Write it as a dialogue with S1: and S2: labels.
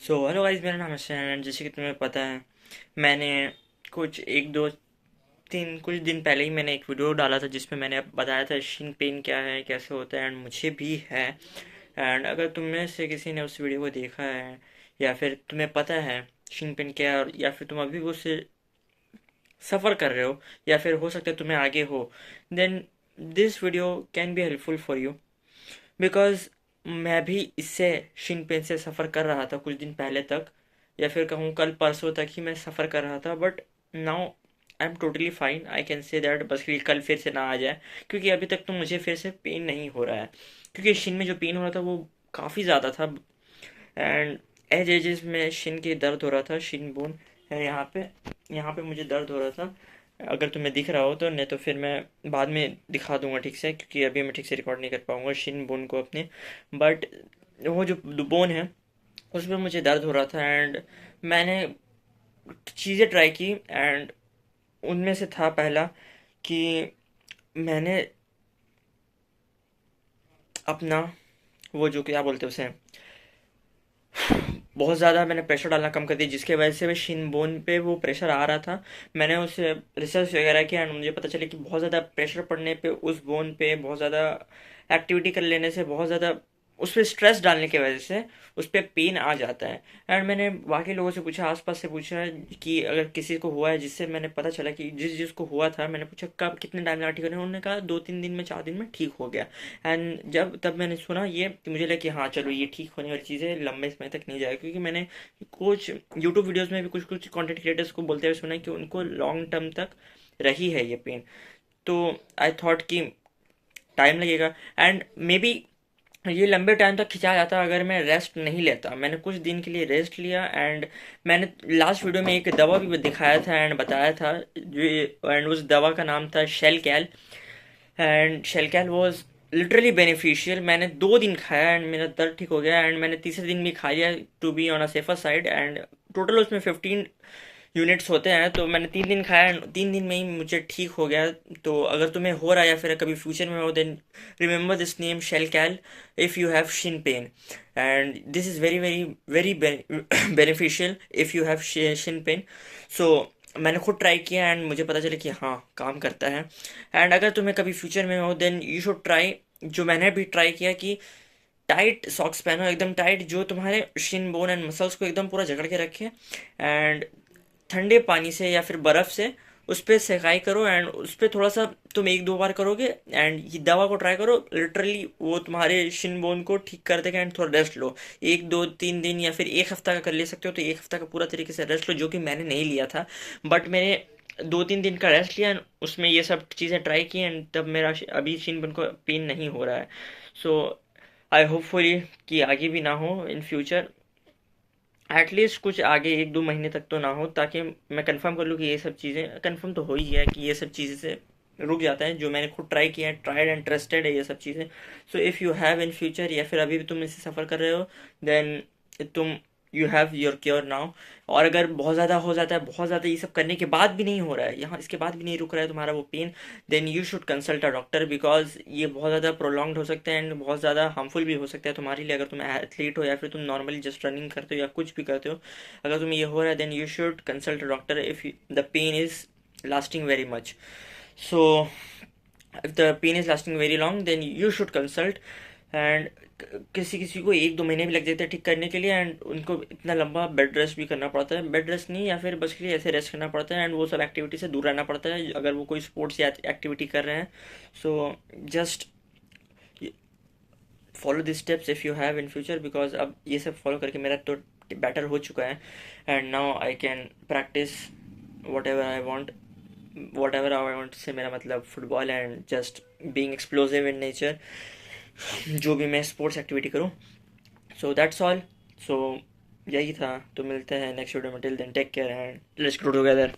S1: So hello guys, मेरा नाम है शैन। जैसे कि तुम्हें पता है, मैंने कुछ एक दो तीन कुछ दिन पहले ही मैंने एक वीडियो डाला था जिसमें मैंने बताया था शिन पेन क्या है, कैसे होता है, एंड मुझे भी है। एंड अगर तुम में से किसी ने उस वीडियो को देखा है या फिर तुम्हें पता है शिन पेन क्या है, या फिर तुम अभी भी उससे सफ़र कर रहे हो या फिर हो सकता है तुम्हें आगे हो, then this video can be helpful for you. Because मैं भी इससे शिन पेन से सफ़र कर रहा था कुछ दिन पहले तक, या फिर कहूँ कल परसों तक ही मैं सफ़र कर रहा था, but now I am totally fine. I can say that बस कि कल फिर से ना आ जाए, क्योंकि अभी तक तो मुझे फिर से पेन नहीं हो रहा है। क्योंकि शिन में जो पेन हो रहा था वो काफ़ी ज़्यादा था, एंड एज एजेस में शिन की दर्द हो रहा था। शिन बोन है यहाँ पे मुझे दर्द हो रहा था। अगर तुम्हें दिख रहा हो तो, नहीं तो फिर मैं बाद में दिखा दूंगा ठीक से, क्योंकि अभी मैं ठीक से रिकॉर्ड नहीं कर पाऊंगा शिन बोन को अपने। बट वो जो बोन है उसमें मुझे दर्द हो रहा था, एंड मैंने चीज़ें ट्राई की, एंड उनमें से था पहला कि मैंने अपना वो जो क्या बोलते हैं उसे, बहुत ज़्यादा मैंने प्रेशर डालना कम कर दिया, जिसके वजह से शिन बोन पे वो प्रेशर आ रहा था। मैंने उस रिसर्च वगैरह किया एंड मुझे पता चला कि बहुत ज़्यादा प्रेशर पड़ने पे उस बोन पे, बहुत ज़्यादा एक्टिविटी कर लेने से, बहुत ज़्यादा उस पर स्ट्रेस डालने की वजह से उस पर पेन आ जाता है। एंड मैंने बाकी लोगों से पूछा, आसपास से पूछा कि अगर किसी को हुआ है, जिससे मैंने पता चला कि जिसको हुआ था, मैंने पूछा कब कितने टाइम लगा ठीक होने, उन्होंने कहा 2-3 दिन में, 4 दिन में ठीक हो गया। एंड जब तब मैंने सुना ये तो मुझे लगा कि हाँ चलो, ये ठीक होने वाली चीज़ है, लंबे समय तक नहीं जाएगा। क्योंकि मैंने कुछ यूट्यूब वीडियोस में भी कुछ कुछ कंटेंट क्रिएटर्स को बोलते हुए सुना है कि उनको लॉन्ग टर्म तक रही है ये पेन। तो आई थॉट कि टाइम लगेगा, एंड मे बी ये लंबे टाइम तक खिंचा जाता अगर मैं रेस्ट नहीं लेता। मैंने कुछ दिन के लिए रेस्ट लिया, एंड मैंने लास्ट वीडियो में एक दवा भी दिखाया था एंड बताया था जो, एंड उस दवा का नाम था Shelcal. And Shelcal was literally beneficial. मैंने 2 दिन खाया एंड मेरा दर्द ठीक हो गया, एंड मैंने तीसरे दिन भी खा लिया to be on a safer side. And total उसमें 15 यूनिट्स होते हैं, तो मैंने 3 दिन खाया एंड 3 दिन में ही मुझे ठीक हो गया। तो अगर तुम्हें हो रहा है या फिर कभी फ्यूचर में हो, then remember this name Shelcal if you have shin pain. And this is very very very beneficial if you have shin pain. So मैंने खुद ट्राई किया एंड मुझे पता चला कि हाँ, काम करता है। एंड अगर तुम्हें कभी फ्यूचर में हो, देन यू शुड ट्राई जो मैंने भी ट्राई किया, कि टाइट सॉक्स पहनो, एकदम टाइट, जो तुम्हारे शिन बोन एंड मसल्स को एकदम पूरा जकड़ के रखे। एंड ठंडे पानी से या फिर बर्फ़ से उस पर सेकाई करो, एंड उस पर थोड़ा सा तुम 1-2 बार करोगे, एंड ये दवा को ट्राई करो, लिटरली वो तुम्हारे शिन बोन को ठीक कर देगा। एंड थोड़ा रेस्ट लो, 1-2-3 दिन या फिर 1 हफ्ता का कर ले सकते हो, तो 1 हफ्ता का पूरा तरीके से रेस्ट लो, जो कि मैंने नहीं लिया था। बट मैंने 2-3 दिन का रेस्ट लिया and उसमें ये सब चीज़ें ट्राई की, एंड तब मेरा अभी शिन बोन को पेन नहीं हो रहा है। सो आई होपफुली कि आगे भी ना हो इन फ्यूचर, एटलीस्ट कुछ आगे 1-2 महीने तक तो ना हो, ताकि मैं कंफर्म कर लूँ कि ये सब चीज़ें कंफर्म तो हो ही है कि ये सब चीज़ें से रुक जाता है, जो मैंने खुद ट्राई किया है, ट्राइड एंड ट्रस्टेड है ये सब चीज़ें। So if you have in future, या फिर अभी भी तुम इससे सफ़र कर रहे हो, देन तुम you have your cure now. और अगर बहुत ज़्यादा हो जाता है, बहुत ज़्यादा ये सब करने के बाद भी नहीं हो रहा है, यहाँ इसके बाद भी नहीं रुक रहा है तुम्हारा वो pain, then you should consult a doctor. Because ये बहुत ज़्यादा प्रोलॉन्ग्ड हो सकता है एंड बहुत ज़्यादा हार्मफुल भी हो सकता है तुम्हारे लिए, अगर तुम एथलीट हो या फिर तुम नॉर्मली जस्ट रनिंग करते हो या कुछ भी करते हो। अगर तुम्हें ये हो रहा है, then you should consult a doctor if the pain is lasting very much. So if the pain is lasting very long, then you should consult. And किसी किसी को 1-2 महीने भी लग जाते हैं ठीक करने के लिए, एंड उनको इतना लंबा बेड रेस्ट भी करना पड़ता है, बेड रेस्ट नहीं, या फिर बस के लिए ऐसे रेस्ट करना पड़ता है, एंड वो सब एक्टिविटी से दूर रहना पड़ता है अगर वो कोई स्पोर्ट्स या एक्टिविटी कर रहे हैं। So just follow this steps if you have in future, because अब ये सब फॉलो करके मेरा तो बेटर हो चुका है, and now I can practice what ever I want, what ever I want से मेरा मतलब football and just being explosive in nature, जो भी मैं स्पोर्ट्स एक्टिविटी करूँ। So that's all. सो यही था, तो मिलते हैं नेक्स्ट वीडियो में। Till then take care and let's grow together.